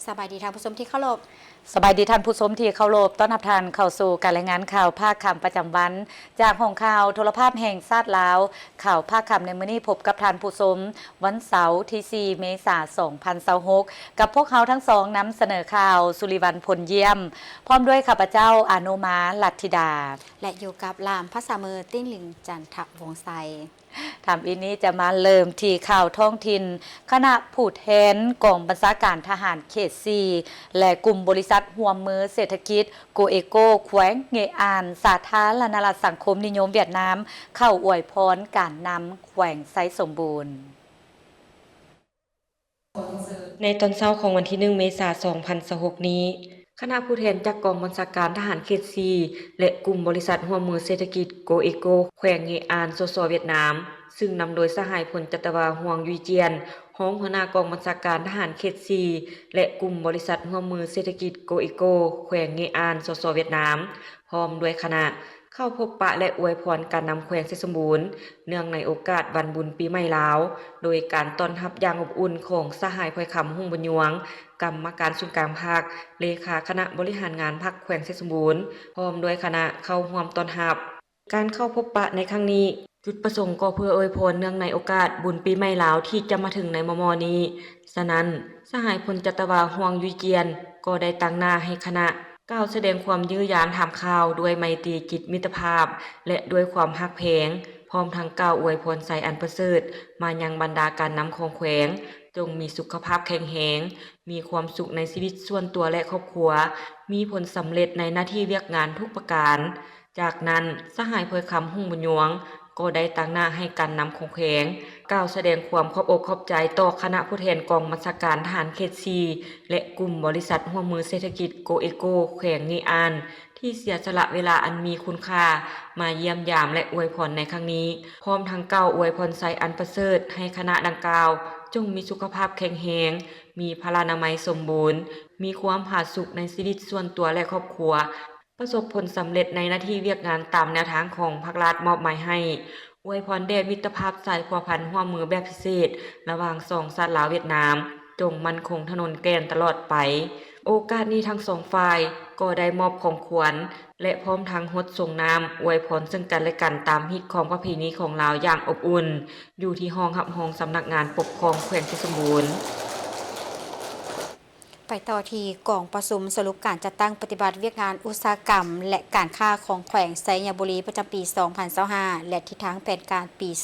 สบายดีท่านผู้ชมที่เคารพสบายดีท่านผู้ชมที่เคารพต้อนรับท่านเข้าสู่การรายงานข่าวภาคค่ำประจำวันจากห้องข่าวโทรภาพแห่งชาติลาวข่าวภาคค่ำในมื้อนี้พบกับท่านผู้ชมวันเสาร์ที่4 เมษายน 2026กับพวกเขาทั้งสองนำเสนอข่าวสุริวันพลเยี่ยมพร้อมด้วยข้าพเจ้าอนุมาลัทธิดาและอยู่กับลามภาษามือติ้งหลิงจันทวงศ์ไซทำอีนี้จะมาเริ่มที่ข่าวท้องถิ่นคณะผู้แทนกองบัญชาการทหารเขต4และกลุ่มบริษัทห่วมมือเศรษฐกิจโกเอโกแขวงเงอานสาธารณรัฐสังคมนิยมเวียดนามเข้าอวยพรการนำแขวงไซสมบูรณ์ในตอนเช้าของวันที่1 เมษายน 2026นี้คณะผู้แทนจากกองบัญชาการทหารเขต4และกลุ่มบริษัทร่วมมือเศรษฐกิจโกเอโกแขวงเงอานสเวียดนามซึ่งนำโดยสหายพลจัตวาห่วงยุยเจียนรองหัวหน้ากองบัญชาการทหารเขต4และกลุ่มบริษัทร่วมมือเศรษฐกิจโกเอโกแขวงเงอานสเวียดนามพร้อมด้วยคณะเข้าพบปะและอวยพรการนำแขวงเสร็จสมบูรณ์เนื่องในโอกาสวันบุญปีใหม่ลาวโดยการต้อนรับอย่างอบอุ่นของสหายพลอยคำหุ่งบุญยวงกรรมการส่วนกลางภาคเลขาคณะบริหารงานพรรคแขวงเสร็จสมบูรณ์พร้อมด้วยคณะเข้าร่วมต้อนรับการเข้าพบปะในครั้งนี้จุดประสงค์ก็เพื่ออวยพรเนื่องในโอกาสบุญปีใหม่ลาวที่จะมาถึงในม.นี้ฉะนั้นสหายพลจัตวาห่วงยุยเจียนก็ได้ตั้งหน้าให้คณะกล่าวแสดงความยื้อยานถามข่าวด้วยไมตรีจิตมิตรภาพและด้วยความฮักแพงพร้อมทั้งกล่าวอวยพรใส่อันประเสริฐมายังบรรดาการนำของแขวงจงมีสุขภาพแข็งแรงมีความสุขในชีวิตส่วนตัวและครอบครัวมีผลสำเร็จในหน้าที่เวียกงานทุกประการจากนั้นสหายพลอยคำหุ่งบุญยวงก็ได้ตั้งหน้าให้การนำของแขวงกล่าวแสดงความขอบอกขอบใจต่อคณะผู้แทนกองบัญชาการทหารเขต4และกลุ่มบริษัทร่วมมือเศรษฐกิจโกเอโกแขวงเงอานที่เสียสละเวลาอันมีคุณค่ามาเยี่ยมยามและอวยพรในครั้งนี้พร้อมทั้งกล่าวอวยพรใส่อันประเสริฐให้คณะดังกล่าวจงมีสุขภาพแข็งแรงมีพลานามัยสมบูรณ์มีความผาสุกในชีวิตส่วนตัวและครอบครัวประสบผลสำเร็จในหน้าที่เวียกงานตามแนวทางของภาครัฐมอบหมายให้อวยพรแด่มิตรภาพสายพัวพันร่วมมือแบบพิเศษระหว่างสองชาติลาวเวียดนามจงมั่นคงถนนแกนตลอดไปโอกาสนี้ทั้งสองฝ่ายก็ได้มอบของขวัญและพร้อมทั้งฮดส่งน้ำอวยพรซึ่งกันและกันตามฮิตของประเพณีของลาวอย่างอบอุ่นอยู่ที่ห้องรับรองสำนักงานปกครองแขวงเพชรบูรณ์ไปต่อที่กองประชุมสรุปการจัดตั้งปฏิบัติเวียกงานอุตสาหกรรมและการค้าของแขวงไซยบุรีประจำปี 2025 และทิศทางแผนการปี 2026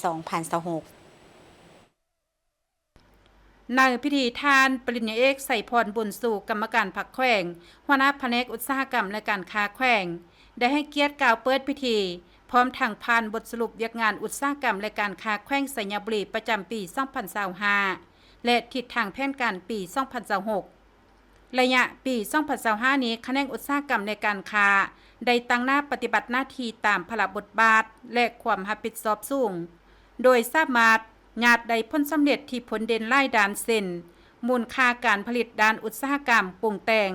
ในพิธีทานปริญญาเอกใส่พรบุญสู่กรรมการพรรคแขวงหัวหน้าแผนกอุตสาหกรรมและการค้าแขวงได้ให้เกียรติกล่าวเปิดพิธีพร้อมทางผ่านบทสรุปเวียกงานอุตสาหกรรมและการค้าแขวงไซยบุรีประจำปี 2025 และทิศทางแผนการปี 2026 ระยะปี 2025 นี้แขนงอุตสาหกรรมในการค้าได้ตั้งหน้าปฏิบัติหน้าที่ตามพระบทบาทและความรับผิดชอบสูงโดยสามารถญาติได้ผลสำเร็จที่ผลเด่นหลายด้านเส้นมูลค่าการผลิตด้านอุตสาหกรรมปรุงแต่ง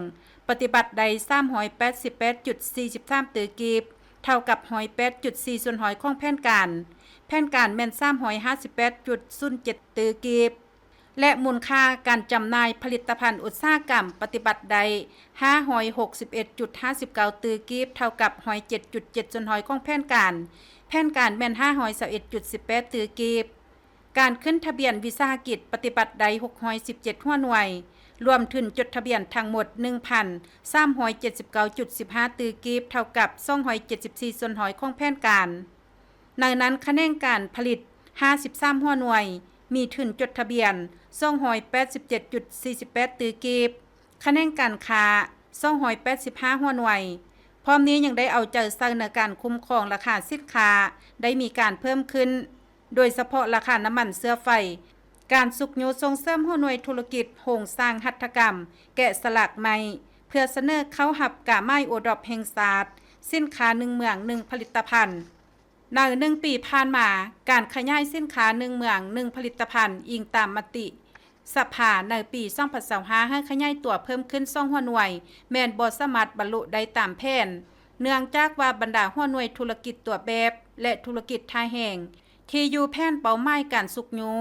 ปฏิบัติได้ 388.43 ตือกีบเท่ากับ 108.4 ส่วนหอยของแผนการแม่น 358.07 ตือกีบและมูลค่าการจำหน่ายผลิตภัณฑ์อุตสาหกรรมปฏิบัติได้ 561.59 ตือกีบเท่ากับ 107.7 ส่วนหอยของแผนการแม่น 521.18 ตือกีบการขึ้นทะเบียนวิสาหกิจปฏิบัติใด617หัวหน่วยรวมทุนจดทะเบียนทั้งหมด 1,379.15 ตือกีบเท่ากับ274ส่วนหอยของแผนการในนั้นคะแนนการผลิต53หัวหน่วยมีทุนจดทะเบียน287.48 ตือกีบคะแนนการค้า285หัวหน่วยพร้อมนี้ยังได้เอาใจใส่ในการคุ้มครองราคาสินค้าได้มีการเพิ่มขึ้นโดยเฉพาะราคาน้ำมันเสื้อไฟการสุกโยส่งเสริมหัวหน่วยธุรกิจโฮงสร้างหัตถกรรมแกะสลักใหม่เพื่อเสนอเข้าหับกาไม้โอดอปแห่งศาสตร์สินค้า1เมือง1ผลิตภัณฑ์ใน1ปีผ่านมาการขยายสินค้า1เมือง1ผลิตภัณฑ์อิงตามมติสภาในปี2025ให้ขยายตัวเพิ่มขึ้น2หัวหน่วยแม่นบ่สามารถบรรลุได้ตามแผนเนื่องจากว่าบรรดาหัวหน่วยธุรกิจตัวแบบและธุรกิจท่าแห่ง ที่อยู่แผนเป้าหมายการสุกยู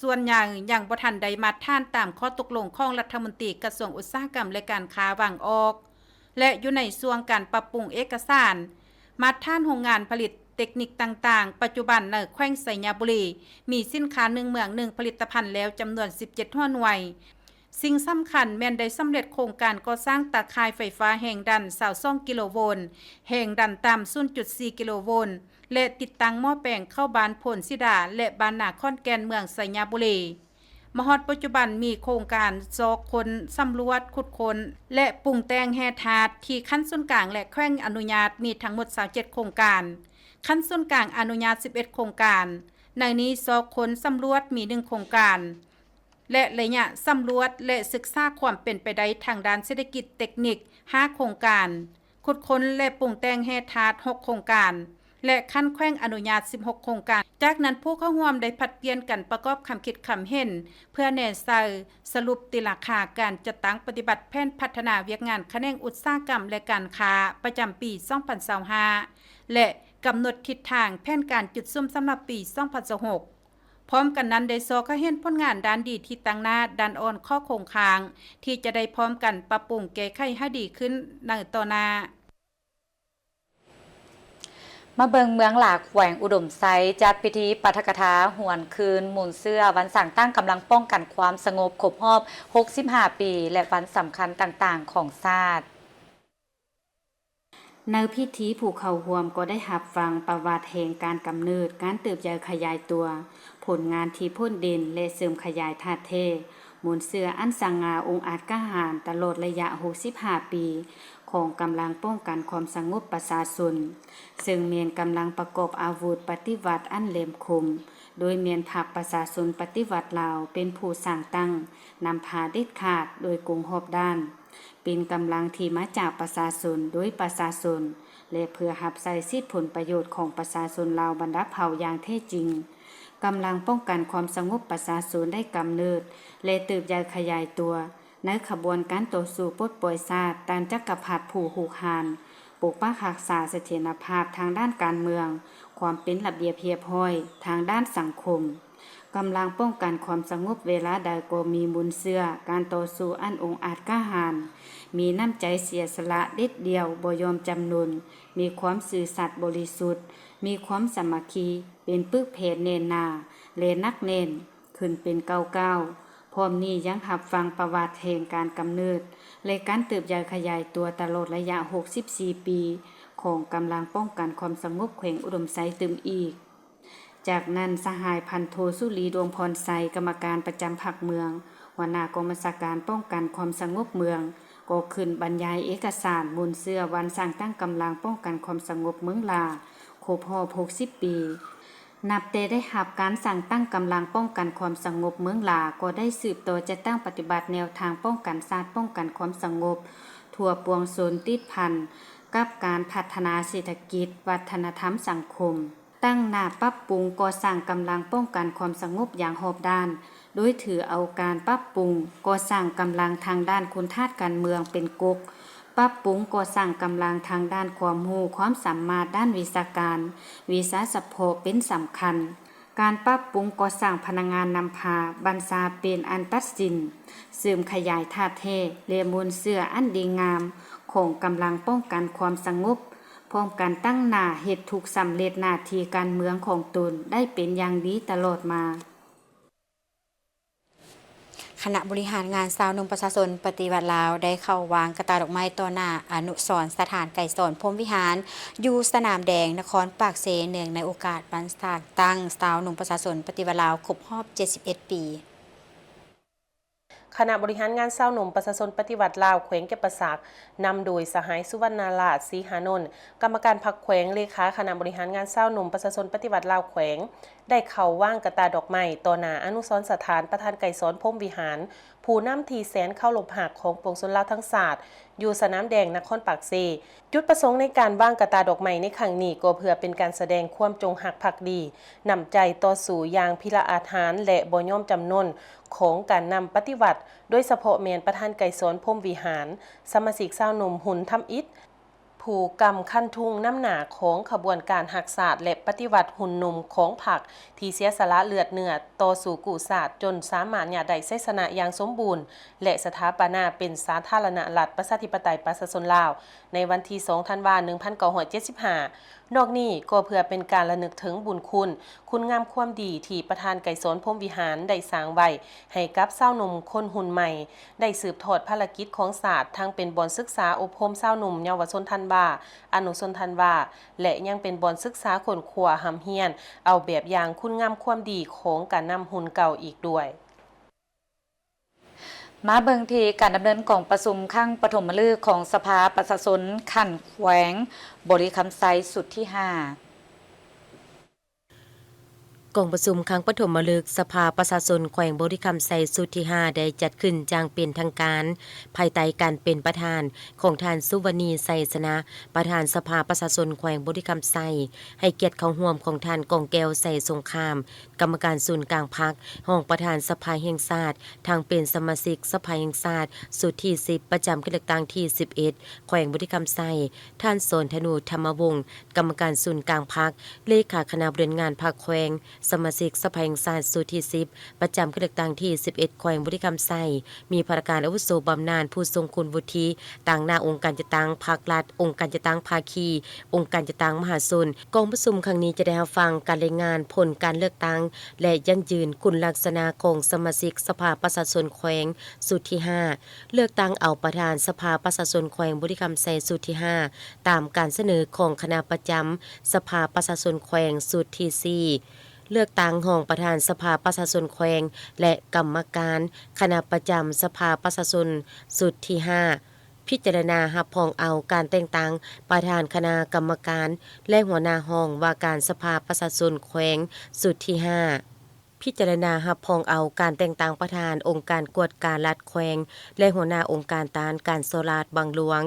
ส่วนใหญ่ยังบ่ทันได้มาท่านตามข้อตกลงของรัฐมนตรีกระทรวงอุตสาหกรรมและการค้าวางออกและอยู่ในส่วนการปรับปรุงเอกสารมาท่านโรงงานผลิตเทคนิคต่างๆปัจจุบันในแขวงไสยบุรีมีสินค้า1เมือง1ผลิตภัณฑ์แล้วจำนวน17หัวหน่วยสิ่งสำคัญแม่นได้สำเร็จโครงการก่อสร้างตาข่ายไฟฟ้าแห่งดัน22กิโลโวลต์แห่งดันต่ำ 0.4 กิโลโวลต์และติดตั้งหม้อแปลงเข้าบ้านพลสิดาและบ้านนาคอนแก่นเมืองไสยบุรีมฮอดปัจจุบันมีโครงการซอกคนสำรวจขุดค้นและปรุงแต่งแห่ธาตุที่ขั้นส่วนกลางและแขวงอนุญาตมีทั้งหมด27โครงการขั้นส่วนกลางอนุญาต11โครงการในนี้ซอกคนสำรวจมี1โครงการและระยะสำรวจและศึกษาความเป็นไปได้ทางด้านเศรษฐกิจเทคนิค5โครงการขุดค้นและปรุงแต่งแห่ธาตุ6โครงการและขั้นแขวงอนุญาต16โครงการจากนั้นผู้เข้าร่วมได้ผลัดเปลี่ยนกันประกอบคำคิดคำเห็นเพื่อแนวใส่สรุปติราคาการจัดตั้งปฏิบัติแผนพัฒนาเวียกงานแขนงอุตสาหกรรมและการค้าประจำปี 2025 และกำหนดทิศทางแผนการจุดซุ่มสำหรับปี 2026 พร้อมกันนั้นได้ซอกเห็นผลงานด้านดีที่ตั้งหน้าด้านอ่อนข้อโครงค้างที่จะได้พร้อมกันปรับปรุงแก้ไขให้ดีขึ้นในต่อหน้ามาเบิงเมืองหลากแขวงอุดมไซจัดพิธีปาฐกถาหวนคืนหมุนเสื้อวันสั่งตั้งกำลังป้องกันความสงบครบรอบ65 ปีและวันสำคัญต่างๆของชาติในพิธีผูกเขาห่วมก็ได้หับฟังประวัติแห่งการกำเนิดการเติบใหญ่ขยายตัวผลงานที่พ้นเด่นและเสริมขยายธาตุเทหมุนเสื้ออันสง่าองค์อาจกล้าหาญตลอดระยะ65 ปีของกำลังป้องกันความสงบประชาชนซึ่งเมียนกำลังประกอบอาวุธปฏิวัติอันแหลมคมโดยเมียนพรรคประชาชนปฏิวัติลาวเป็นผู้สร้างตั้งนำพาเด็ดขาดโดยกงหอบด้านเป็นกำลังที่มาจากประชาชนโดยประชาชนและเพื่อรับใช้สิทธิผลประโยชน์ของประชาชนลาวบรรดาเผ่าอย่างแท้จริงกำลังป้องกันความสงบประชาชนได้กำเนิดและเติบใหญ่ขยายตัวในขบวนการต่อสู้ปลดปล่อยชาติตามจักรพรรดิผู้หูหานปกปักรักษาเสถียรภาพทางด้านการเมืองความเป็นระเบียบเรียบร้อยทางด้านสังคมกำลังป้องกันความสงบเวลาใดก็มีมุนเสื้อการต่อสู้อันองอาจกล้าหาญมีน้ำใจเสียสละเด็ดเดียวบ่ยอมจำนนมีความซื่อสัตย์บริสุทธิ์มีความสามัคคีเป็นปึกเพศเนนนาและนักเน้นขึ้นเป็นเก้าพร้อมนี้ยังรับฟังประวัติแห่งการกำเนิดและการเติบใหญ่ขยายตัวตลอดระยะ64 ปีของกำลังป้องกันความสงบแขวงอุดมไซตึมอีกจากนั้นสหายพันโทสุรีดวงพรไซกรรมการประจำพรรคเมืองหัวหน้ากองบัญชาการป้องกันความสงบเมืองก็ขึ้นบรรยายเอกสารมุนเสื้อวันสร้างตั้งกำลังป้องกันความสงบเมืองลาครบรอบ60 ปีนับแต่ได้รับการสั่งตั้งกำลังป้องกันความสงบเมืองลาก็ได้สืบต่อจะตั้งปฏิบัติแนวทางป้องกันชาติป้องกันความสงบทั่วปวงโซนติดพันกับการพัฒนาเศรษฐกิจวัฒนธรรมสังคมตั้งหน้าปรับปรุงก่อสร้างกำลังป้องกันความสงบอย่างรอบด้านโดยถือเอาการปรับปรุงก่อสร้างกำลังทางด้านคุณธาตุการเมืองเป็นกกปรับปรุงก่อสร้างกำลังทางด้านความรู้ความสามารถด้านวิชาการวิชาเฉพาะเป็นสำคัญการปรับปรุงก่อสร้างพนักงานนำพาบัญชาเป็นอันตัดสินเสริมขยายธาตุเทและมูลเสื้ออันดีงามของกำลังป้องกันความสงบพร้อมการตั้งหน้าเหตุถูกสำเร็จหน้าที่การเมืองของตนได้เป็นอย่างดีตลอดมาคณะบริหารงานชาวนุ่มประชาชนปฏิบัติลาวได้เข้าวางกระตาดอกไม้ต่อหน้าอนุสรณ์สถานไก่สอนพรหมวิหารอยู่สนามแดงนครปากเสเนื่องในโอกาสวันสร้างตั้งชาวนุ่มประชาชนปฏิบัติลาวครบรอบ71 ปีคณะบริหารงานชาวหนุ่มประชาชนปฏิวัติลาวแขวงแก่นประสาทนำโดยสหายสุวรรณาลาศศรีหานนท์กรรมการพรรคแขวงเลขาคณะบริหารงานชาวหนุ่มประชาชนปฏิวัติลาวแขวงได้เข้าว่างกระตาดอกไม้ต่อหน้าอนุสรณ์สถานประธานไก่สอนพรหมวิหารผู้นำทีแสนเข้าหลบหักของปวงชนลาวทั้งศาสตร์อยู่สนามแดงนครปากเซจุดประสงค์ในการว่างกระตาดอกไม้ในครั้งนี้ก็เพื่อเป็นการแสดงความจงรักภักดีนำใจต่อสู่อย่างพิละอาถรรพ์และบ่ยอมจำนนของการนำปฏิวัติโดยเฉพาะแมนประธานไก่สอนพรหมวิหารสมาชิกชาวหนุ่มหุ่นทำอิฐ ผู้กำคันทุงน้ำหนาของขบวนการหักศาสตร์และปฏิวัติหุ่นหนุ่มของผักที่เสียสละเลือดเนื้อต่อสู่กูศาสตร์จนสามารถหย่าได้ไสชนะอย่างสมบูรณ์และสถาปนาเป็นสาธารณรัฐประชาธิปไตยประชาชนลาวในวันที่ 2 ธันวาคม 1975 นอกนี้ก็เพื่อเป็นการระลึกถึงบุญคุณงามความดีที่ประธานไก่สนพรหมวิหารได้สร้างไว้ให้กับชาวหนุ่มคนหุ่นใหม่ได้สืบทอดภารกิจของศาสตร์ทั้งเป็นบ่อนศึกษาอบรมชาวหนุ่มเยาวชนทันวาอนุชนทันวาและยังเป็นบ่อนศึกษาค้นคว้าหำเฮียนเอาแบบอย่างคุณงามความดีของการนำหุ่นเก่าอีกด้วยมาเบิ่งที่การดำเนินของประชุมครั้งปฐมฤกษ์ของสภาประชาชนขั้นแขวงบริคำไซสุดที่ 5กองประชุมครั้งปฐมฤกษ์สภาประชาชนแขวงบริคำไซสุดที่ 5ได้จัดขึ้นอย่างเป็นทางการภายใต้การเป็นประธานของท่านสุวรรณีไสสนะประธานสภาประชาชนแขวงบริคำไซให้เกียรติเข้าร่วมของท่านกองแก้วไสสงครามกรรมการศูนย์กลางพรรคห้องประธานสภาแห่งชาติทางเป็นสมาชิกสภาแห่งชาติสุดที่ 10ประจำการเลือกตั้งที่ 11แขวงบริคำไซท่านสนธนูธรรมวงศ์กรรมการศูนย์กลางพรรคเลขาคณะบริหารงานพรรคแขวงสมาชิกสภาแห่งชาติสุดที่ 10ประจำการเลือกตั้งที่ 11แขวงบริคำไซมีภารการอาวุโสบำนาญผู้ทรงคุณวุฒิต่างหน้าองค์การจัดตั้งภาครัฐองค์การจัดตั้งภาคีองค์การจัดตั้งมหาชนกองประชุมครั้งนี้จะได้รับฟังการรายงานผลการเลือกตั้งและยั่งยืนคุณลักษณะของสมาชิกสภาประชาชนแขวงสุดที่ 5เลือกตั้งเอาประธานสภาประชาชนแขวงบริคำไซสุดที่ 5ตามการเสนอของคณะประจำสภาประชาชนแขวงสุดที่ 4เลือกตั้งห้องประธานสภาประชาชนแขวงและกรรมการคณะประจำสภาประชาชนสุดที่ 5พิจารณารับรองเอาการแต่งตั้งประธานคณะกรรมการและหัวหน้าห้องว่าการสภาประชาชนแขวงสุดที่ 5พิจารณารับรองเอาการแต่งตั้งประธานองค์การกวดการรัฐแขวงและหัวหน้าองค์การต้านการโซลาดบางหลวง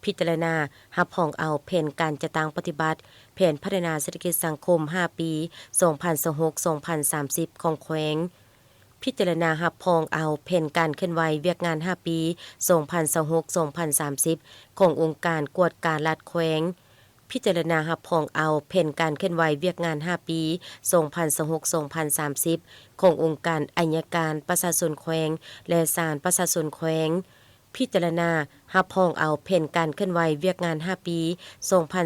พิจารณารับรองเอาแผนการจัดตั้งปฏิบัติแผนพัฒนาเศรษฐกิจสังคม5ปี 2026-2030 ของแขวงพิจารณารับรองเอาแผนการเคลื่อนไหวเวียกงาน5ปี 2026-2030 ขององค์การกวดการรัฐแขวงพิจารณารับรองเอาแผนการเคลื่อนไหวเวียกงาน5ปี 2026-2030 ขององค์การอัยการประชาชนแขวงและศาลประชาชนแขวงพิจารณารับรองเอาแผนการเคลื่อนไหวเวียกงาน5ปี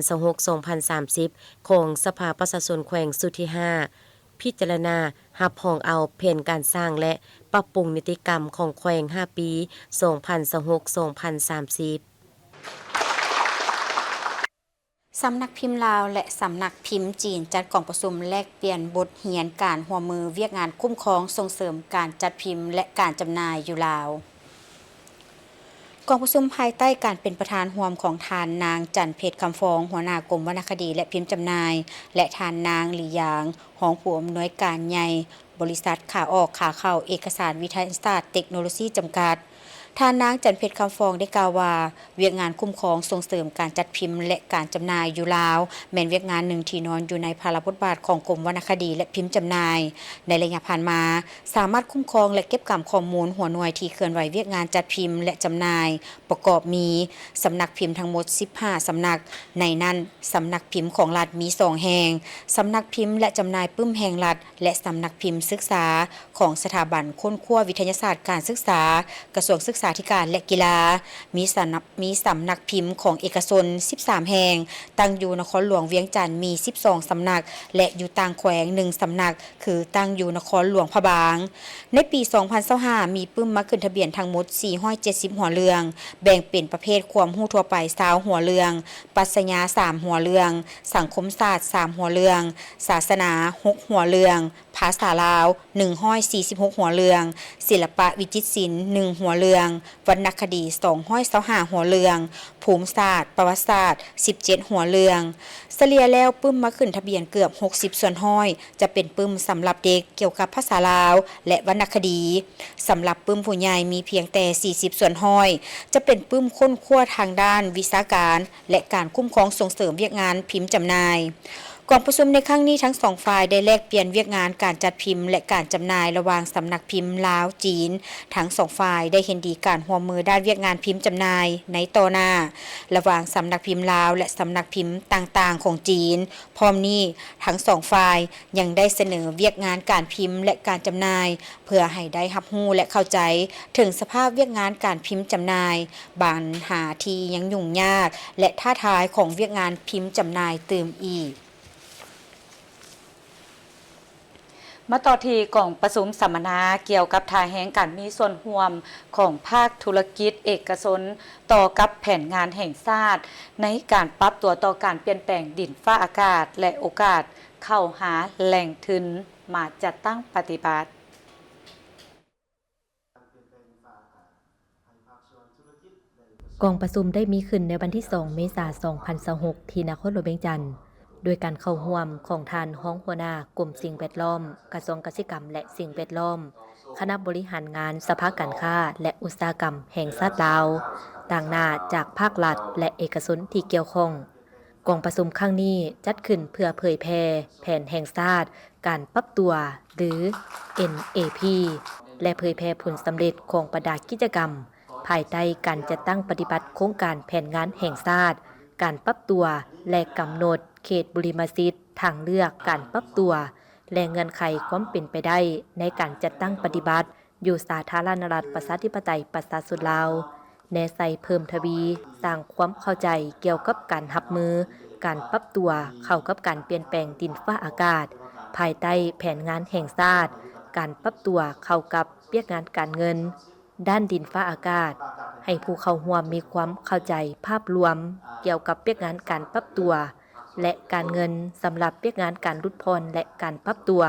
2026-2030 ของสภาประชาชนแขวงสุดที่ 5พิจารณารับรองเอาแผนการสร้างและปรับปรุงนิติกรรมของแขวง5ปี 2026-2030สำนักพิมพ์ลาวและสำนักพิมพ์จีนจัดกล่องประชุมแลกเปลี่ยนบทเรียนการร่วมมือเวียกงานคุ้มครองส่งเสริมการจัดพิมพ์และการจำหน่ายอยู่ลาวกองประชุมภายใต้การเป็นประธานร่วมของทานนางจันเพชรคำฟองหัวหน้ากรมวรรณคดีและพิมพ์จำหน่ายและทานนางหลีหยางรองผู้อำนวยการใหญ่บริษัทขาออกขาเข้าเอกสารวิทยาศาสตร์เทคโนโลยีจำกัดทานนางจันเพชรคำฟองได้กล่าวว่าเวียกงานคุ้มครองส่งเสริมการจัดพิมพ์และการจำหน่ายอยู่ลาวแม่นเวียกงานหนึ่งที่นอนอยู่ในภาระบทบาทของกรมวรรณคดีและพิมพ์จำหน่ายในระยะผ่านมาสามารถคุ้มครองและเก็บกำข้อมูลหัวหน่วยที่เคลื่อนไหวเวียกงานจัดพิมพ์และจำหน่ายประกอบมีสำนักพิมพ์ทั้งหมด15สำนักในนั้นสำนักพิมพ์ของรัฐมี2แห่งสำนักพิมพ์และจำหน่ายปึ้มแห่งรัฐและสำนักพิมพ์ศึกษาของสถาบันค้นคว้าวิทยาศาสตร์การศึกษากระทรวงศึกษาธิการและกีฬามีสำนักพิมพ์ของเอกชน13แห่งตั้งอยู่นครหลวงเวียงจันทน์มี12สำนักและอยู่ต่างแขวง1สำนักคือตั้งอยู่นครหลวงพะบางในปี2025มีปึ้มมาขึ้นทะเบียนทั้งหมด470หัวเรืองแบ่งเป็นประเภทความรู้ทั่วไป20หัวเรืองปรัชญา3หัวเรืองสังคมศาสตร์3หัวเรืองศาสนา6หัวเรืองภาษาลาว146หัวเรืองศิลปะวิจิตรศิลป์1หัวเรืองวรรณคดี225หัวเรืองภูมิศาสตร์ประวัติศาสตร์17หัวเรืองเฉลี่ยแล้วปึ้มมาขึ้นทะเบียนเกือบ60ส่วนห้อยจะเป็นปึ้มสำหรับเด็กเกี่ยวกับภาษาลาวและวรรณคดีสำหรับปึ้มผู้ใหญ่มีเพียงแต่40ส่วนห้อยจะเป็นปึ้มค้นคว้าทางด้านวิชาการและการคุ้มครองส่งเสริมเวียกงานพิมพ์จำหน่ายก กองประชุมในครั้งนี้ทั้งสองฝ่ายได้แลกเปลี่ยนเวียกงานการจัดพิมพ์และการจำหน่ายระหว่างสำนักพิมพ์ลาวจีนทั้งสองฝ่ายได้เห็นดีการร่วมมือด้านเวียกงานพิมพ์จำหน่ายในต่อหน้าระหว่างสำนักพิมพ์ลาวและสำนักพิมพ์ต่างๆของจีนพร้อมนี้ทั้งสองฝ่ายยังได้เสนอเวียกงานการพิมพ์และการจำหน่ายเพื่อให้ได้รับรู้และเข้าใจถึงสภาพเวียกงานการพิมพ์จำหน่ายปัญหาที่ยังยุ่งยากและท้าทายของเวียกงานพิมพ์จำหน่ายเติมอีกมาต่อที่กล่องประชุมสัมมนาเกี่ยวกับท่าแห่งการมีส่วนร่วมของภาคธุรกิจเอกชนต่อกับแผนงานแห่งชาติในการปรับตัวต่อการเปลี่ยนแปลงดินฟ้าอากาศและโอกาสเข้าหาแหล่งทุนมาจัดตั้งปฏิบัติกองประชุมได้มีขึ้นในวันที่ 2 เมษายน 2026 ที่นครหลวงเวียงจันทน์โดยการเข้าร่วมของท่านรองหัวหน้ากรมสิ่งแวดล้อมกระทรวงเกษตรกรรมและสิ่งแวดล้อมคณะบริหารงานสภาการค้าและอุตสาหกรรมแห่งชาติลาวต่างหน้าจากภาครัฐและเอกชนที่เกี่ยวข้องกองประชุมครั้งนี้จัดขึ้นเพื่อเผยแพร่แผนแห่งชาติการปรับตัวหรือ NAP และเผยแพร่ผลสำเร็จของบรรดากิจกรรมภายใต้การจัดตั้งปฏิบัติโครงการแผนงานแห่งชาติการปรับตัวและกำหนดเขตบริมสิทธิ์ทางเลือกการปรับตัวและเงื่อนไขความเป็นไปได้ในการจัดตั้งปฏิบัติอยู่สาธารณรัฐประชาธิปไตยประชาชนลาวแนใส่เพิ่มทวีสร้างความเข้าใจเกี่ยวกับการรับมือการปรับตัวเข้ากับการเปลี่ยนแปลงดินฟ้าอากาศภายใต้แผนงานแห่งชาติการปรับตัวเข้ากับเวียกงานการเงินด้านดินฟ้าอากาศให้ผู้เข้าร่วมมีความเข้าใจภาพรวมเกี่ยวกับเวียกงานการปรับตัวและการเงินสำหรับเวียกงานการลดผ่อนและการปรับตัว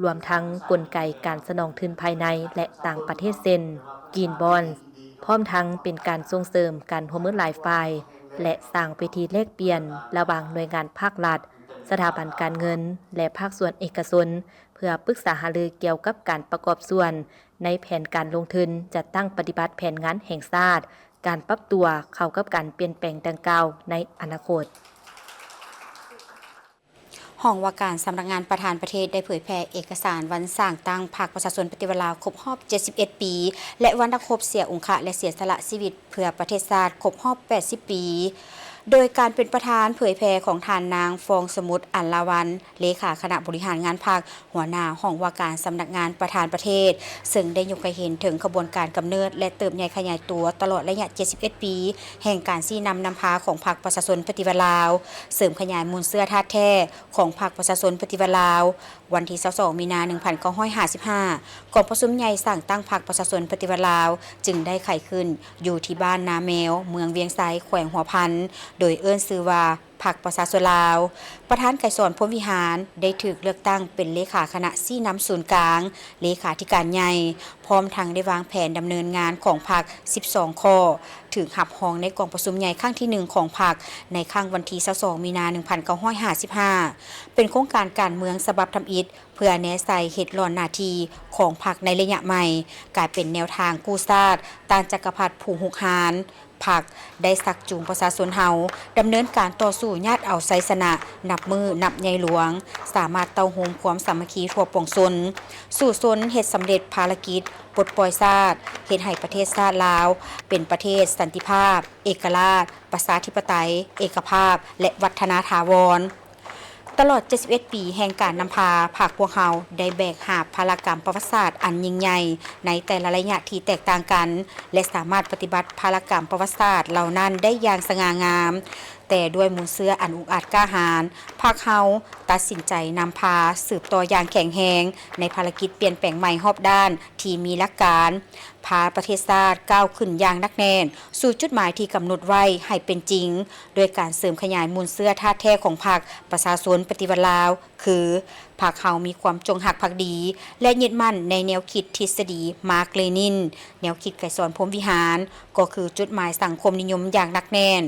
รวมทั้งกลไกการสนองทุนภายในและต่างประเทศเช่นกรีนบอนด์พร้อมทั้งเป็นการส่งเสริมการร่วมมือหลายฝ่ายและสร้างเวทีแลกเปลี่ยนระหว่างหน่วยงานภาครัฐสถาบันการเงินและภาคส่วนเอกชนเพื่อปรึกษาหารือเกี่ยวกับการประกอบส่วนในแผนการลงทุนจัดตั้งปฏิบัติแผนงานแห่งชาติการปรับตัวเข้ากับการเปลี่ยนแปลงดังกล่าวในอนาคตห้องว่าการสำนักงานประธานประเทศได้เผยแพร่เอกสารวันสร้างตั้งพรรคประชาชนปฏิวัติลาวครบรอบ 71 ปี และวันครบเสียองค์และเสียสละชีวิตเพื่อประเทศชาติครบรอบ 80 ปี โดยการเป็นประธานเผยแพร่ของท่านนางฟองสมุทรอัลลาวันเลขาคณะบริหารงานพรรคหัวหน้าห้องว่าการสำนักงานประธานประเทศซึ่งได้ยกให้เห็นถึงขบวนการกำเนิดและเติบใหญ่ขยายตัวตลอดระยะ 71 ปี แห่งการชี้นำพาของพรรคประชาชนปฏิวัติลาวเสริมขยายมูลเสื้อธาตุแท้ของพรรคประชาชนปฏิวัติลาววันที่ 22 มีนาคม 1955 กองประชุมใหญ่สั่งตั้งพรรคประชาชนปฏิวัติลาวจึงได้ไขขึ้นอยู่ที่บ้านนาแมวเมืองเวียงไซแขวงหัวพันโดยเอิ้นชื่อว่าพรรคประชาชนลาวประธานไกรสอนพรหมวิหารได้ถูกเลือกตั้งเป็นเลขาคณะชี้นำศูนย์กลางเลขาธิการใหญ่พร้อมทั้งได้วางแผนดำเนินงานของพรรค 12 ข้อถึงหับห้องในกองประชุมใหญ่ครั้งที่ 1 ของพรรคในครั้งวันที่ 22 มีนาคม 1955 เป็นโครงการการเมืองฉบับทำอิฐเพื่อแนใส่เหตุร้อนหน้าที่ของพรรคในระยะใหม่กลายเป็นแนวทางกู้ชาติต้านจักรพรรดิผู้หุกหาญพรรคได้สักจูงประชาชนเฮาดำเนินการต่อสู้ญาติเอาไซสนะนับมือนับใหญ่หลวงสามารถเต้าโฮมความสามัคคีทั่วปวงชนสู่ชนเฮ็ดสำเร็จภารกิจปลดปล่อยชาติเฮ็ดให้ประเทศชาติลาวเป็นประเทศสันติภาพเอกราชประชาธิปไตยเอกภาพและวัฒนถาวรตลอด 71 ปีแห่งการนำพาภาคพวกเราได้แบกหาบภารกรรมประวัติศาสตร์อันยิ่งใหญ่ในแต่ละระยะที่แตกต่างกันและสามารถปฏิบัติภารกรรมประวัติศาสตร์เหล่านั้นได้อย่างสง่างามแต่ด้วยมูลเสื้ออันอุกอาจกล้าหาญภาคเฮาตัดสินใจนำพาสืบต่ออย่างแข็งแรงในภารกิจเปลี่ยนแปลงใหม่รอบด้านที่มีหลักการพาประเทศชาติก้าวขึ้นอย่างหนักแน่นสู่จุดหมายที่กำหนดไว้ให้เป็นจริงโดยการเสริมขยายมูลเสื้อธาตุแท้ของพรรคประชาชนปฏิวัติลาวคือพรรคเฮามีความจงรักภักดีและยึดมั่นในแนวคิดทฤษฎีมาร์กเลนินแนวคิดไกรสอนพรหมวิหารก็คือจุดหมายสังคมนิยมอย่างหนักแน่น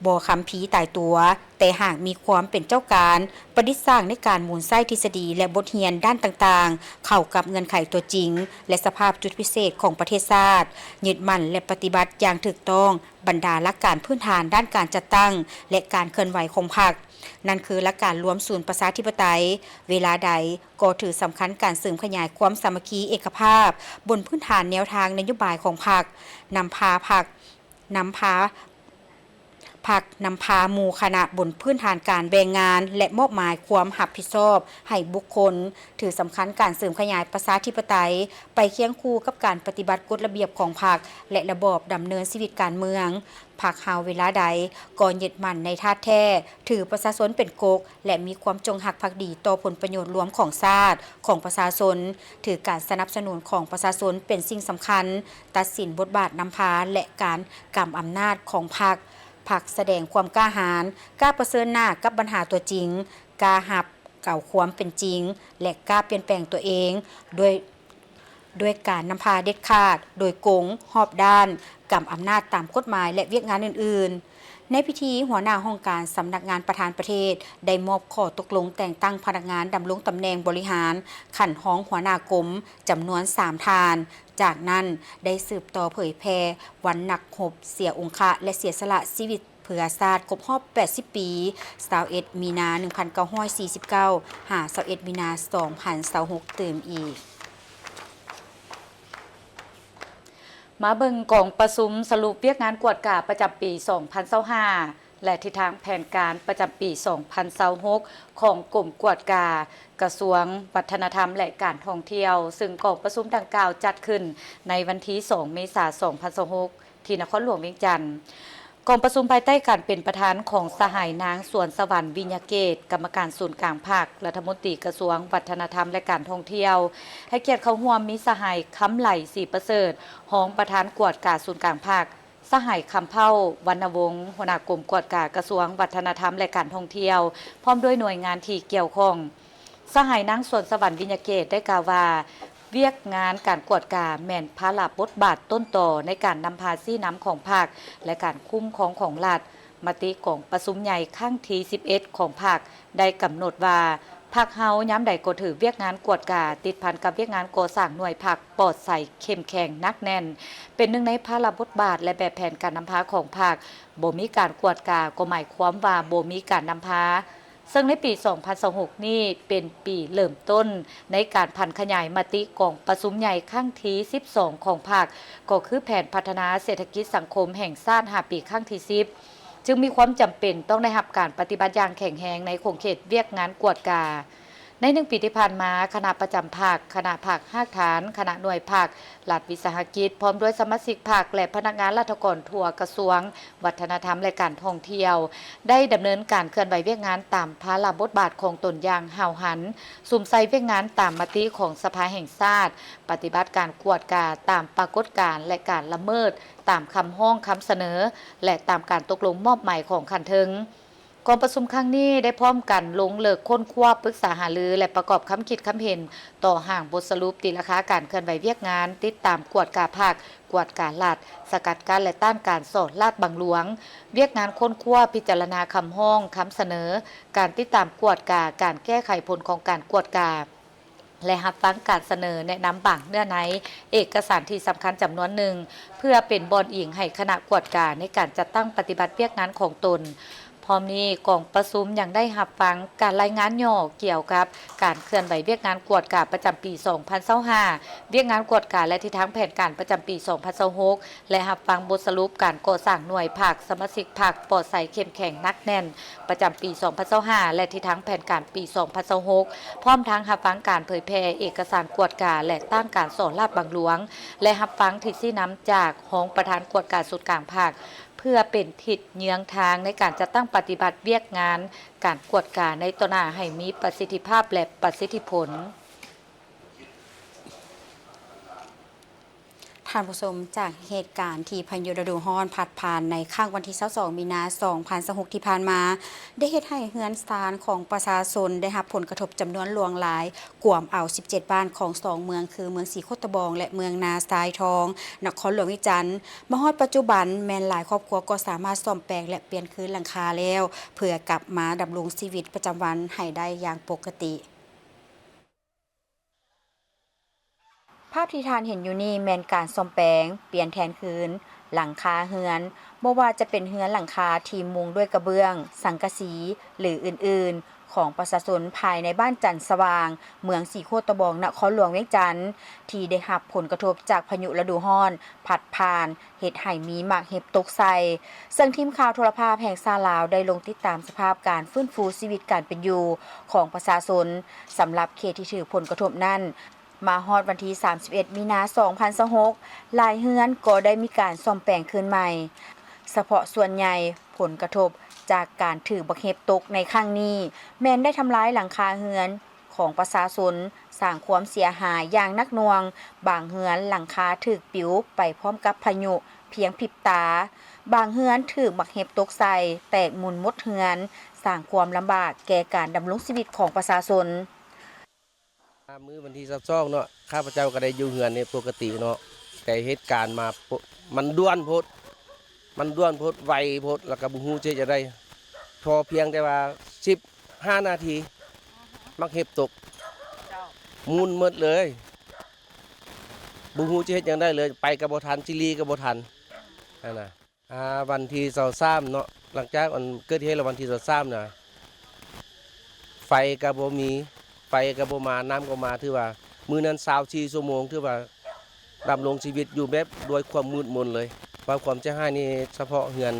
บ่คำพีตายตัวแต่หากมีความเป็นเจ้าการประดิษฐ์สร้างในการหมุนไส้ทฤษฎีและบทเรียนด้านต่างๆเข้ากับเงื่อนไขตัวจริงและสภาพจุดพิเศษของประเทศชาติยึดมั่นและปฏิบัติอย่างถูกต้องบรรดาหลักการพื้นฐานด้านการจัดตั้งและการเคลื่อนไหวของพรรค นั่นคือหลักการรวมศูนย์ประชาธิปไตยเวลาใดก็ถือสำคัญการเสริมขยายความสามัคคีเอกภาพบนพื้นฐานแนวทางนโยบายของพรรคนำพาหมู่คณะบนพื้นฐานการแบ่งงานและมอบหมายความรับผิดชอบให้บุคคลถือสำคัญการเสริมขยายประชาธิปไตยไปเคียงคู่กับการปฏิบัติกฎระเบียบของพรรคและระบอบดำเนินชีวิตการเมืองพรรคเฮาเวลาใดก็ยึดมั่นในธาตุแท้ถือประชาชนเป็นกกและมีความจงรักภักดีต่อผลประโยชน์รวมของชาติของประชาชนถือการสนับสนุนของประชาชนเป็นสิ่งสำคัญตัดสินบทบาทนำพาและการกำอำนาจของพรรคแสดงความกล้าหาญกล้าเผชิญหน้ากับปัญหาตัวจริงกล้ารับเก่าความเป็นจริงและกล้าเปลี่ยนแปลงตัวเองด้วยการนำพาเด็ดขาดโดยโกงหอบด้านกำอำนาจตามกฎหมายและเวียกงานอื่นๆในพิธีหัวหน้าห้องการสำนักงานประธานประเทศได้มอบข้อตกลงแต่งตั้งพนักงานดำรงตำแหน่งบริหารขันห้องหัวหน้ากรมจำนวน3 ทานจากนั้นได้สืบต่อเผยแพร่วันนักรบเสียองคะและเสียสละชีวิตเพื่อชาติครบรอบ80 ปี21 มีนา 1949 หา 21 มีนา 2026ตื่มอีกมาเบิ่งกองประชุมสรุปเวียกงานกวดกาประจำปี 2025 และทิศทางแผนการประจำปี 2026 ของกลุ่มกวดกากระทรวงวัฒนธรรมและการท่องเที่ยวซึ่งกองประชุมดังกล่าวจัดขึ้นในวันที่ 2 เมษายน 2026 ที่นครหลวงเวียงจันทร์กองประชุมภายใต้การเป็นประธานของสหายนางสวนสวรรค์วิญญาเกตกรรมการศูนย์กลางภาครัฐมนตรีกระทรวงวัฒนธรรมและการท่องเที่ยวให้เกียรติเข้าร่วมมีสหายคำไหลศรีประเสริฐรองประธานกวดกาศูนย์กลางภาคสหายคำเผ่าวรรณวงศ์หัวหน้ากรมกวดกากระทรวงวัฒนธรรมและการท่องเที่ยวพร้อมด้วยหน่วยงานที่เกี่ยวข้องสหายนางสวนสวรรค์วิญญาเกตได้กล่าวว่าเวียกงานการกวดกาแม่นภาระบทบาทต้นต่อในการนำพาซี่น้ำของภาคและการคุ้มครองของรัฐมติของประชุมใหญ่ครั้งที่ 11 ของภาคได้กำหนดว่าภาคเฮาย้ำใดก็ถือเวียกงานกวดกาติดพันกับเวียกงานก่อสร้างหน่วยภาคปลอดใสเข้มแข็งนักแน่นเป็นหนึ่งในภาระบทบาทและแบบแผนการนำพาของภาคบ่มีการกวดกาก็หมายความว่าบ่มีการนำพาซึ่งในปี 2026 นี้เป็นปีเริ่มต้นในการพันขยายมติกองประชุมใหญ่ครั้งที่ 12 ของภาคก็คือแผนพัฒนาเศรษฐกิจสังคมแห่งชาติ5 ปีครั้งที่ 10 จึงมีความจำเป็นต้องได้รับการปฏิบัติอย่างแข็งแรงในโครงเขตเวียกงานกวดกาใน1 ปีที่ผ่านมาคณะประจำภาคคณะภาคภาคฐานคณะหน่วยภาครัฐวิสาหกิจพร้อมด้วยสมาชิกภาคและพนักงานราชการทั่วกระทรวงวัฒนธรรมและการท่องเที่ยวได้ดำเนินการเคลื่อนไหวเวียกงานตามภาระบทบาทของตนอย่างห่าวหันสุ่มใส่เวียกงานตามมติของสภาแห่งชาติปฏิบัติการกวดกาตามปรากฏการณ์และการละเมิดตามคำห้องคำเสนอและตามการตกลงมอบหมายของขันเทิงกองประชุมครั้งนี้ได้พร้อมกันลงเลิกค้นคว้าปรึกษาหารือและประกอบคำคิดคำเห็นต่อห่างบทสรุปตีราคาการเคลื่อนไหวเวียกงานติดตามกวดกาภาคกวดกาลาดสกัดกั้นและต้านการสอดลาดบังหลวงเวียกงานค้นคว้าพิจารณาคำห้องคำเสนอการติดตามกวดกาการแก้ไขผลของการกวดกาและรับฟังการเสนอแนะนำบางเนื้อในเอกสารที่สำคัญจำนวนหนึ่งเพื่อเป็นบอนอิงให้คณะกวดกาในการจัดตั้งปฏิบัติเวียกงานของตนพร้อมนี้กองประชุมยังได้รับฟังการรายงานย่อเกี่ยวกับการเคลื่อนไหวเวียกงานกวดกาประจำปี 2025 เวียกงานกวดกาและทิศทางแผนการประจำปี 2026 และรับฟังบทสรุปการก่อสร้างหน่วยภาคสมาชิกภาคปลอดใสเข้มแข็งนักแน่นประจำปี 2025 และทิศทางแผนการปี 2026 พร้อมทั้งรับฟังการเผยแพร่เอกสารกวดกาและต้านการสอดลาดบังหลวงและรับฟังทิศชี้นำจากห้องประธานกวดกาสุดกลางภาคเพื่อเป็นทิศเยื้องทางในการจัดตั้งปฏิบัติเวียกงานการกวดกาในต้นหน้าให้มีประสิทธิภาพและประสิทธิผลท่านผู้ชมจากเหตุการณ์ที่พายุฤดูร้อนพัดผ่านในข้างวันที่ 22 มีนาคม 2026 ที่ผ่านมาได้เฮ็ดให้เฮือนซานของประชาชนได้รับผลกระทบจำนวนหลวงหลายกวมเอา 17 บ้านของ2เมืองคือเมืองศรีโคตบองและเมืองนาทรายทองนครหลวงวิจันทร์มาฮอดปัจจุบันแม้นหลายครอบครัวก็สามารถซ่อมแปลงและเปลี่ยนคืนหลังคาแล้วเพื่อกลับมาดำรงชีวิตประจำวันให้ได้อย่างปกติ ภาพที่ทานเห็นอยู่นี่แม่นการซ่อมแปลงเปลี่ยนแทนคืนหลังคาเฮือนบ่ว่าจะเป็นเฮือนหลังคาที่มุงด้วยกระเบื้อง สังกะสีหรืออื่นๆของประชาชนภายในบ้านจันทร์สว่าง เมืองสีโคตะบองนครหลวงเวียงจันทน์ที่ได้รับผลกระทบจากพายุฤดูร้อนพัดผ่านเฮ็ดให้มีหมากเห็บตกใส่ซึ่งทีมข่าวโทรภาพแห่งชาติลาวได้ลงติดตามสภาพการฟื้นฟูชีวิตการเป็นอยู่ของประชาชนสำหรับเขตที่ถือผลกระทบนั้นมาฮอดวันที่ 31 มีนาคม 2026หลายเฮือนก็ได้มีการซ่อมแปลงคืนใหม่เฉพาะส่วนใหญ่ผลกระทบจากการถือบักเห็บตกในครั้งนี้แม้นได้ทำลายหลังคาเฮือนของประชาชนสร้างความเสียหายอย่างนักหน่วงบางเฮือนหลังคาถูกปิวไปพร้อมกับพายุเพียงพริบตาบางเฮือนถูกบักเห็บตกใส่แตกหมุนหมดเฮือนสร้างความลำบากแก่การดำรงชีวิตของประชาชนมื้อวันที่22เนาะข้าพเจ้าก็ได้อยู่เฮือนนี่ปกติเนาะแต่เหตุการณ์มามันด่วนโพดไวโพดแล้วก็บ่ฮู้จะได้พอเพียงแต่ว่า15นาทีมักเห็บตกมุนหมดเลยบ่ฮู้จะเฮ็ดหยังได้เลยไปก็บ่ทันจิลีก็บ่ทันนั่นน่ะวันที่23เนาะหลังจากมันเกิดเหตุแล้ววันที่23น่ะไฟก็บ่มีไฟก็บ่มาน้ำก็มาถือว่ามื้อนั้น24ชั่วโมงถือว่าดำรงชีวิตอยู่แบบด้วยความมืดมนเลยว่าความเสียหายนี่เฉพาะเฮือน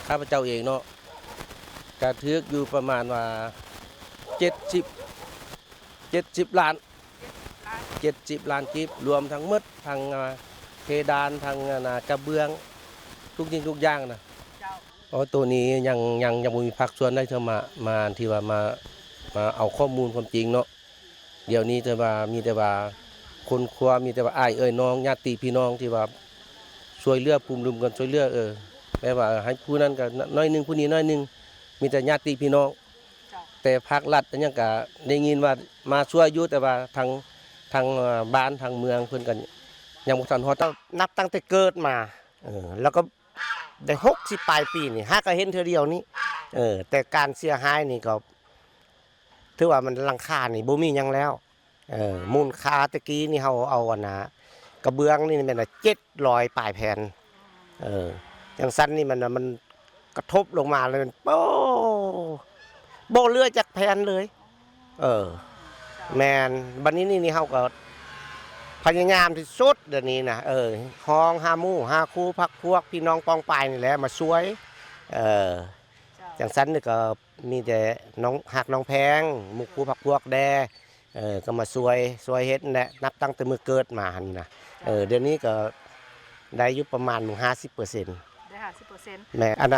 ข้าพเจ้าเองเนาะก็ถึกอยู่ประมาณว่า70ล้านกีบรวมทั้งหมดทั้งเพดานทั้งกระเบื้องทุกสิ่งทุกอย่างนะตัวนี้ยังบ่มีภาคส่วนได้เท่ามาที่ว่ามาเอาข้อมูลความจริงเนาะเดี๋ยวนี้แต่ว่ามีแต่ว่าคนครัวมีแต่ว่าอ้ายน้องญาติพี่น้องที่ว่าช่วยเหลือปุ่มรุมกันช่วยเหลือแปลว่าให้ผู้นั้นก็น้อยนึงผู้นี้น้อยนึงมีแต่ญาติพี่น้องแต่ภาครัฐยังก็ได้ยินว่ามาช่วยอยู่แต่ว่าทางบ้านทางเมืองเพิ่นก็ยังบ่ทันฮอดนับตั้งแต่เกิดมาแล้วก็ได้60ปลายปีนี่หาก็เห็นเทื่อเดียวนี้แต่การเสียหายนี่ก็ถือว่ามันหลังคานี่บ่มีหยังแล้วมูลค่าตะกี้นี่เฮาเอากระเบื้องนี่แม่น700ปลายแผ่นจังซั่นนี่มันกระทบลงมาเลยโป้บ่เหลือจักแผ่นเลยแม่นบัดนี้นี่เฮาก็พยายามที่สุดเดี๋ยวนี้นะห้องหาหมู่หาคู่พักพวกพี่น้องปองปายนี่แหละมาช่วยจังซั่นนี่ก็มีแต่น้องหักน้องแพงหมู่คู่พักพวกแดก็มาช่วยเฮ็ดนั่นแหละนับตั้งแต่มื้อเกิดมานี่นะเดี๋ยวนี้ก็ได้อยู่ประมาณ 50% ได้ 50% แม่อัน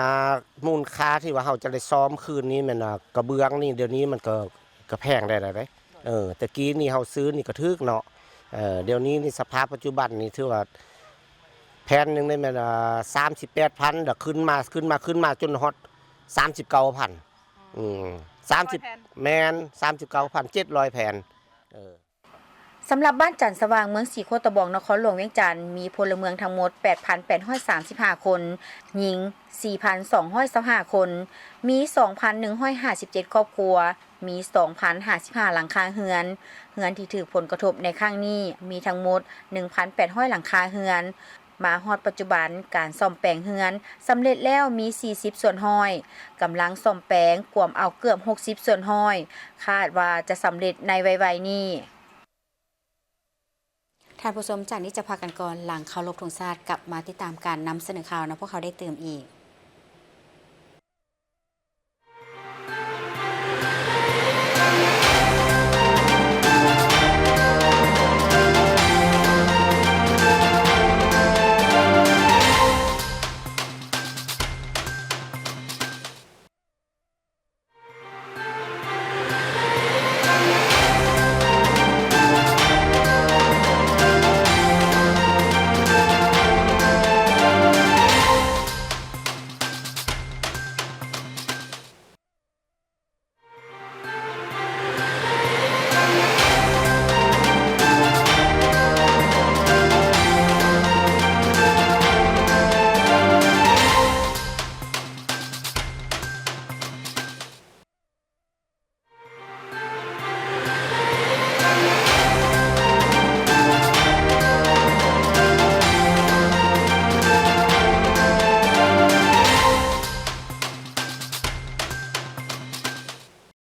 มูลค่าที่ว่าเฮาจะได้ซ้อมคืนนี้แม่นกระเบื้องนี่เดี๋ยวนี้มันก็แพงได้แล้วเด้ตะกี้นี่เฮาซื้อนี่ก็ถึกเนาะเดี๋ยวนี้นี่สภาพปัจจุบันนี่ถือว่าแผ่นนึงได้แม่น38,000เดี๋ยวขึ้นมาจนฮอด39,000 30แม่น39,700 แผ่นสำหรับบ้านจันทร์สว่างเมืองสีโคตะบองนครหลวงเวียงจันทน์มีพลเมืองทั้งหมด 8,835 คนหญิง 4,225 คนมี 2,157 ครอบครัวมี 2,055 หลังคาเรือนที่ถือผลกระทบในครั้งนี้มีทั้งหมด 1,800 หลังคาเรือนมาฮอดปัจจุบันการซ่อมแปลงเรือนสำเร็จแล้วมี40ส่วนห้อยกำลังซ่อมแปลงกวมเอาเกือบ60ส่วนห้อยคาดว่าจะสำเร็จในไวๆนี้ท่านผู้ชมจากนี้จะพากันก่อนหลังเคารพธงชาติกลับมาติดตามการนำเสนอข่าวนะพวกเขาได้เติมอีก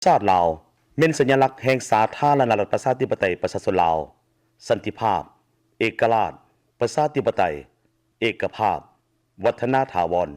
ชาติลาวเป็นสัญลักษณ์แห่งสาธารณรัฐประชาธิปไตยประชาชนลาวสันติภาพเอกราชประชาธิปไตยเอกภาพวัฒนถาวร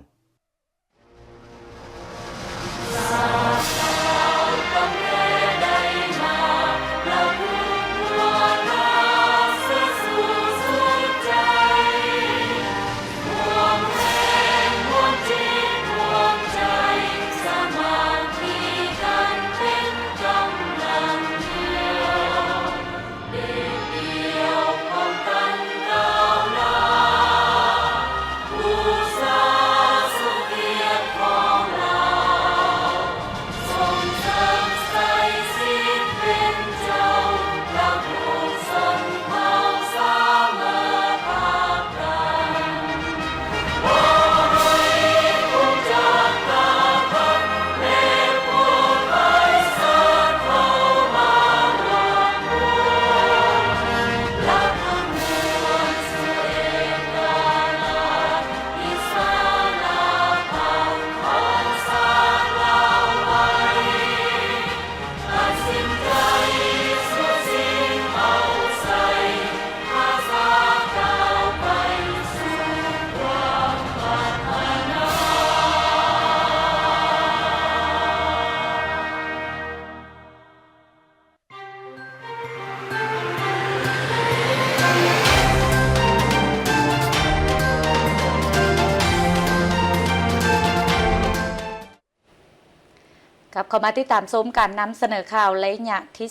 กับเข้ามาติดตามชมการนำเสนอข่าวระยะที่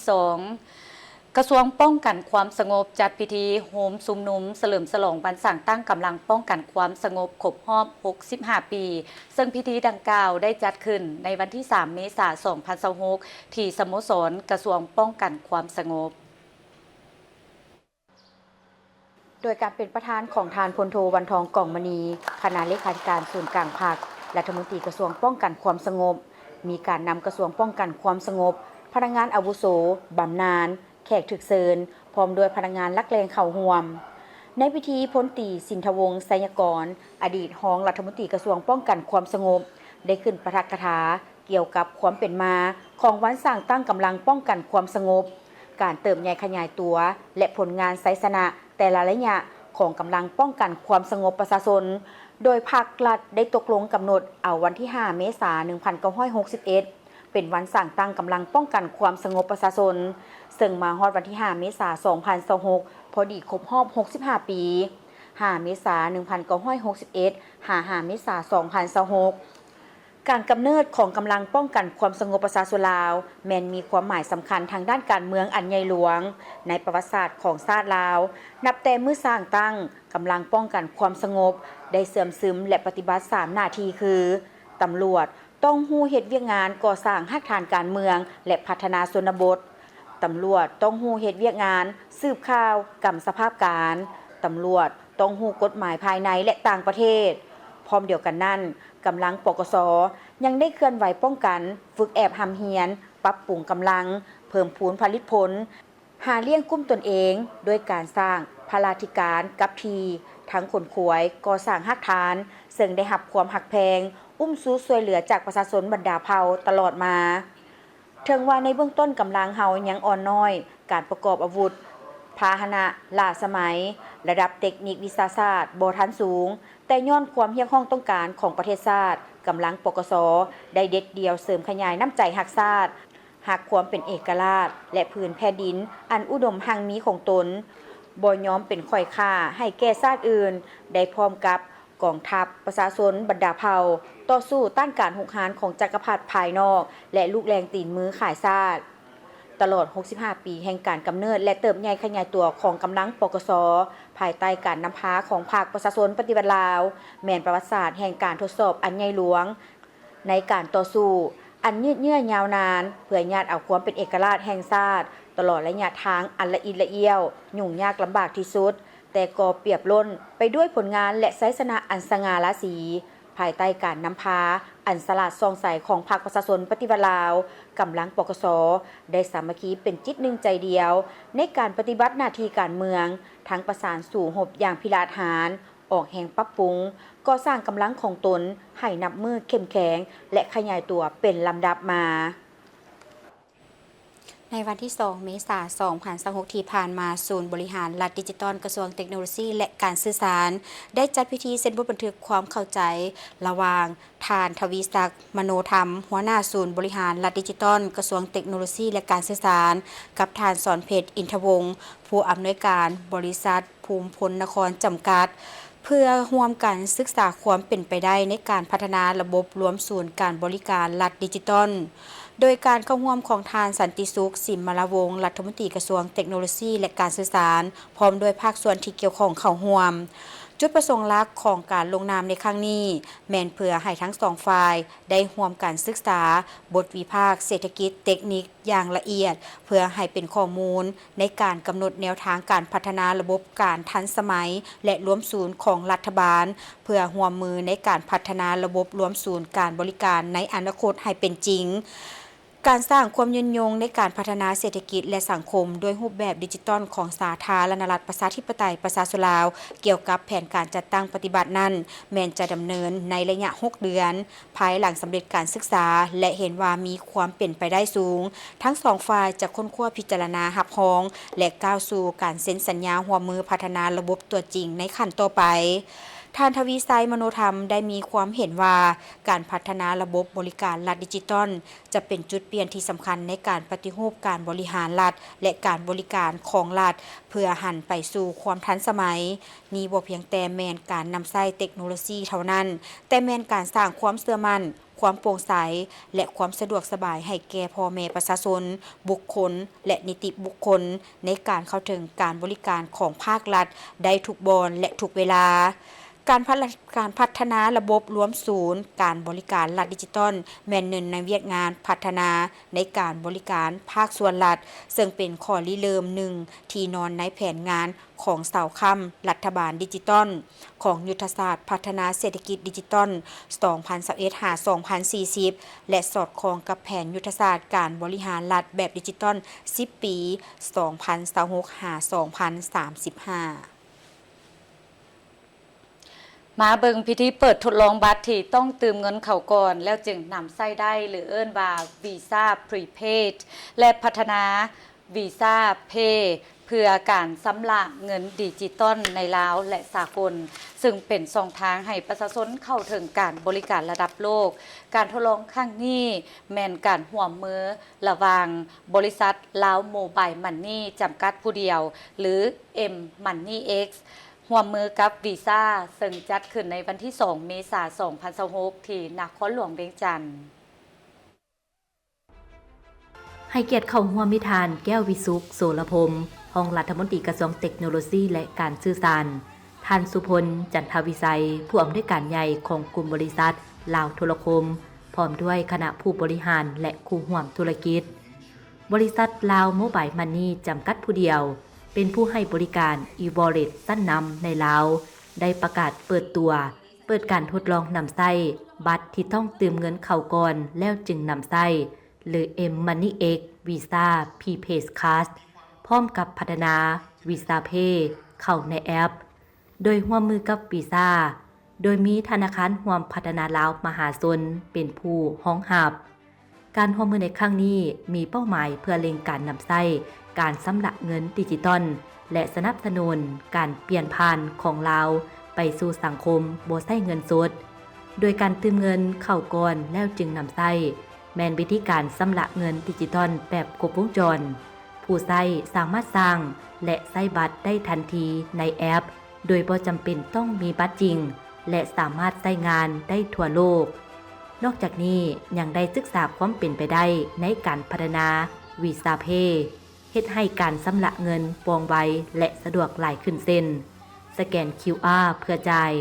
2กระทรวงป้องกันความสงบจัดพิธีโฮมซุมนุมเฉลิมฉลองวันสร้างตั้งกำลังป้องกันความสงบครบรอบ65 ปีซึ่งพิธีดังกล่าวได้จัดขึ้นในวันที่3 เมษายน 2026ที่สโมสรกระทรวงป้องกันความสงบโดยการเป็นประธานของทานพลโทวันทองกล่องมณีคณะเลขาธิการศูนย์กลางภาครัฐมนตรีกระทรวงป้องกันความสงบมีการนำกระทรวงป้องกันความสงบพนักงานอาวุโสบำนาญแขกถึกเชิญพร้อมด้วยพนักงานลักแรงเข่าห่วมในพิธีพลตรีสินทวงศ์ไสยกรอดีตรองรัฐมนตรีกระทรวงป้องกันความสงบได้ขึ้นปาฐกถาเกี่ยวกับความเป็นมาของวันสร้างตั้งกำลังป้องกันความสงบการเติมใหญ่ขยายตัวและผลงานไสสนะแต่ละระยะของกำลังป้องกันความสงบประชาชนโดยภาครัฐได้ตกลงกำหนดเอาวันที่ 5 เมษายน 1961 เป็นวันสร้างตั้งกำลังป้องกันความสงบประชาชนซึ่งมาฮอดวันที่ 5 เมษายน 2026 พอดีครบรอบ 65 ปี 5 เมษายน 1961 5 เมษายน 2026 การกำเนิดของกำลังป้องกันความสงบประชาชนลาวแม้นมีความหมายสำคัญทางด้านการเมืองอันใหญ่หลวงในประวัติศาสตร์ของชาติลาวนับแต่เมื่อสร้างตั้งกำลังป้องกันความสงบได้เสื่อมซึมและปฏิบัติ3หน้าที่คือตำรวจต้องฮู้เฮ็ดเวียกงานก่อสร้างรากฐานการเมืองและพัฒนาชนบทตำรวจต้องฮู้เฮ็ดเวียกงานสืบข่าวกำสภาพการตำรวจต้องฮู้กฎหมายภายในและต่างประเทศพร้อมเดียวกันนั้นกำลังปกส.ยังได้เคลื่อนไหวป้องกันฝึกแอบหำเฮียนปรับปรุงกำลังเพิ่มพูนผลิตผลหาเลี้ยงกุ้มตนเองด้วยการสร้างพลาธิการกับทีทั้งขนขวยก่อสร้างรากฐานซึ่งได้รับความหักแพงอุ้มสู้ช่วยเหลือจากประชาชนบรรดาเผ่าตลอดมาถึงว่าในเบื้องต้นกำลังเฮายังอ่อนน้อยการประกอบอาวุธพาหนะล้าสมัยระดับเทคนิควิทยาศาสตร์บ่ทันสูงแต่ย้อนความเฮียกห้องต้องการของประเทศชาติกำลังปกส.ได้เด็ดเดียวเสริมขยายน้ำใจหักชาติหักความเป็นเอกราชและพื้นแผ่นดินอันอุดมหังมีของตนบ่ยอมเป็นข่อยค่าให้แก่ชาติอื่นได้พร้อมกับกองทัพประชาชนบรรดาเผ่าต่อสู้ต้านการหุกหานของจักรพรรดิภายนอกและลูกแรงตีนมือขายชาติตลอด65 ปีแห่งการกำเนิดและเติบใหญ่ขยายตัวของกำลังปกส.ภายใต้การนำพาของภาคประชาชนปฏิวัติลาวแม่นประวัติศาสตร์แห่งการทดสอบอันใหญ่หลวงในการต่อสู้อันยืดเยื้อยาวนานเพื่อญาติเอาความเป็นเอกราชแห่งชาติตลอดระยะทางอันละอิดละเอี้ยวยุ่งยากลำบากที่สุดแต่ก็เปรียบล้นไปด้วยผลงานและไสยชนะอันสง่าราศีภายใต้การนำพาอันสลัดซองใสของพรรคประชาชนปฏิวัติลาวกำลังปกส.ได้สามัคคีเป็นจิตหนึ่งใจเดียวในการปฏิบัติหน้าที่การเมืองทั้งประสานสู่หบอย่างพิราศหาญออกแห่งปรับปรุงก่อสร้างกำลังของตนให้นับมือเข้มแข็งและขยายตัวเป็นลำดับมา ในวันที่ 2 เมษายน 2026 ที่ผ่านมาศูนย์บริหารรัฐดิจิทัลกระทรวงเทคโนโลยีและการสื่อสารได้จัดพิธีเซ็นบทบันทึกความเข้าใจระหว่างท่านทวีศักดิ์มโนธรรมหัวหน้าศูนย์บริหารรัฐดิจิทัลกระทรวงเทคโนโลยีและการสื่อสารกับท่านสอนเพชรอินทวงศ์ผู้อำนวยการบริษัทภูมิพลนครจำกัดเพื่อร่วมกันศึกษาความเป็นไปได้ในการพัฒนาระบบรวมศูนย์การบริการรัฐดิจิทัลโดยการเข้าร่วมของทานสันติสุขสิมมลวงศ์รัฐมนตรีกระทรวงเทคโนโลยีและการสื่อสารพร้อมด้วยภาคส่วนที่เกี่ยวข้องเข้าร่วมจุดประสงค์หลักของการลงนามในครั้งนี้แม่นเพื่อให้ทั้งสองฝ่ายได้ร่วมกันศึกษาบทวิพากษ์เศรษฐกิจเทคนิคอย่างละเอียดเพื่อให้เป็นข้อมูลในการกำหนดแนวทางการพัฒนาระบบการทันสมัยและรวมศูนย์ของรัฐบาลเพื่อร่วมมือในการพัฒนาระบบรวมศูนย์การบริการในอนาคตให้เป็นจริงการสร้างความยืนยงในการพัฒนาเศรษฐกิจและสังคมโดยรูปแบบดิจิทัลของสาธารณรัฐประชาธิปไตยประชาชนลาวเกี่ยวกับแผนการจัดตั้งปฏิบัตินั้นแม้นจะดำเนินในระยะ 6 เดือนภายหลังสำเร็จการศึกษาและเห็นว่ามีความเป็นไปได้สูงทั้งสองฝ่ายจะค้นคว้าพิจารณารับรองและก้าวสู่การเซ็นสัญญาร่วมมือพัฒนาระบบตัวจริงในขั้นต่อไปท่านทวีไซมโนธรรมได้มีความเห็นว่าการพัฒนาระบบบริการรัฐดิจิทัลจะเป็นจุดเปลี่ยนที่สำคัญในการปฏิรูปการบริหารรัฐและการบริการของรัฐเพื่อหันไปสู่ความทันสมัยนี้บ่เพียงแต่แม่นการนำใช้เทคโนโลยีเท่านั้นแต่แม่นการสร้างความเชื่อมั่นความโปร่งใสและความสะดวกสบายให้แก่พ่อแม่ประชาชนบุคคลและนิติบุคคลในการเข้าถึงการบริการของภาครัฐได้ทุกบอนและทุกเวลาการพัฒนาระบบรวมศูนย์การบริการรัฐดิจิทัลแม่นหนึ่งในเวียกงานพัฒนาในการบริการภาคส่วนรัฐซึ่งเป็นข้อริเริ่มหนึ่งที่นอนในแผนงานของเสาค่ำรัฐบาลดิจิทัลของยุทธศาสตร์พัฒนาเศรษฐกิจดิจิทัล 2021-2040 และสอดคล้องกับแผนยุทธศาสตร์การบริหารรัฐแบบดิจิทัล 10 ปี 2026-2035มาเบิงพิธีเปิดทดลองบัตรที่ต้องเติมเงินเข้าก่อนแล้วจึงนำใช้ได้หรือเอิ้นว่าวีซ่าพรีเพดและพัฒนาวีซ่าเพย์เพื่อการสำระเงินดิจิตอลในลาวและสากลซึ่งเป็นช่องทางให้ประชาชนเข้าถึงการบริการระดับโลกการทดลองครั้งนี้แม่นการร่วมมือระหว่างบริษัทลาวโมบายมันนี่จำกัดผู้เดียวหรือ M Money Xร่วมมือกับวีซ่าซึ่งจัดขึ้นในวันที่ 2 เมษายน 2026 ที่นครหลวงเวียงจันทน์ให้เกียรติเข้าร่วมมิทานแก้ววิสุขโสรพรมรองรัฐมนตรีกระทรวงเทคโนโลยีและการสื่อสารท่านสุพลจันทวิสัยผู้อำนวยการใหญ่ของกลุ่มบริษัทลาวโทรคมพร้อมด้วยคณะผู้บริหารและคู่ร่วมธุรกิจบริษัทลาวโมบายมันนี่จำกัดผู้เดียวเป็นผู้ให้บริการ e-wallet สั้นนำในลาวได้ประกาศเปิดการทดลองนำไส้บัตรที่ต้องเติมเงินเข้าก่อนแล้วจึงนำไส้หรือ M Money X Visa Prepaid Card พร้อมกับพัฒนา Visa Pay เข้าในแอปโดยร่วมมือกับ Visa โดยมีธนาคารร่วมพัฒนาลาวมหาชนเป็นผู้ห้องหับการร่วมมือในครั้งนี้มีเป้าหมายเพื่อเล็งการนำไส้การสำระเงินดิจิตอลและสนับสนุนการเปลี่ยนผ่านของลาวไปสู่สังคมบ่ใช้เงินสดโดยการเติมเงินเข้าก่อนแล้วจึงนำไส้แม่นวิธีการสำระเงินดิจิตอลแบบครบวงจรผู้ใช้สามารถสร้างและใช้บัตรได้ทันทีในแอปโดยบ่จำเป็นต้องมีบัตรจริงและสามารถใช้งานได้ทั่วโลกนอกจากนี้ยังได้ศึกษาความเป็นไปได้ในการพัฒนา Visa Payเฮ็ดให้การสำระเงินปองไวและสะดวกหลายขึ้นเส้นสแกน QR เพื่อจ่าย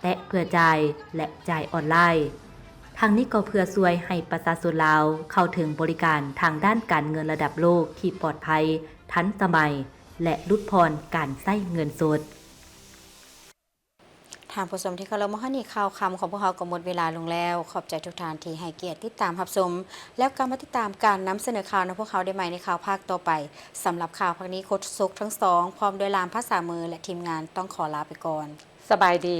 แตะเพื่อจ่ายและจ่ายออนไลน์ทางนี้ก็เพื่อช่วยให้ประชาชนลาวเข้าถึงบริการทางด้านการเงินระดับโลกที่ปลอดภัยทันสมัยและลดพรการใช้เงินสดทางผู้ชมที่เคารพมานี่ข่าวคำของพวกเราก็หมดเวลาลงแล้วขอบใจทุกท่านที่ให้เกียรติติดตามรับชมแล้วก็มาติดตามการนำเสนอข่าวในพวกเขาได้ใหม่ในข่าวภาคต่อไปสำหรับข่าวภาคนี้โค้ชซุกทั้งสองพร้อมโดยลามภาษามือและทีมงานต้องขอลาไปก่อนสบายดี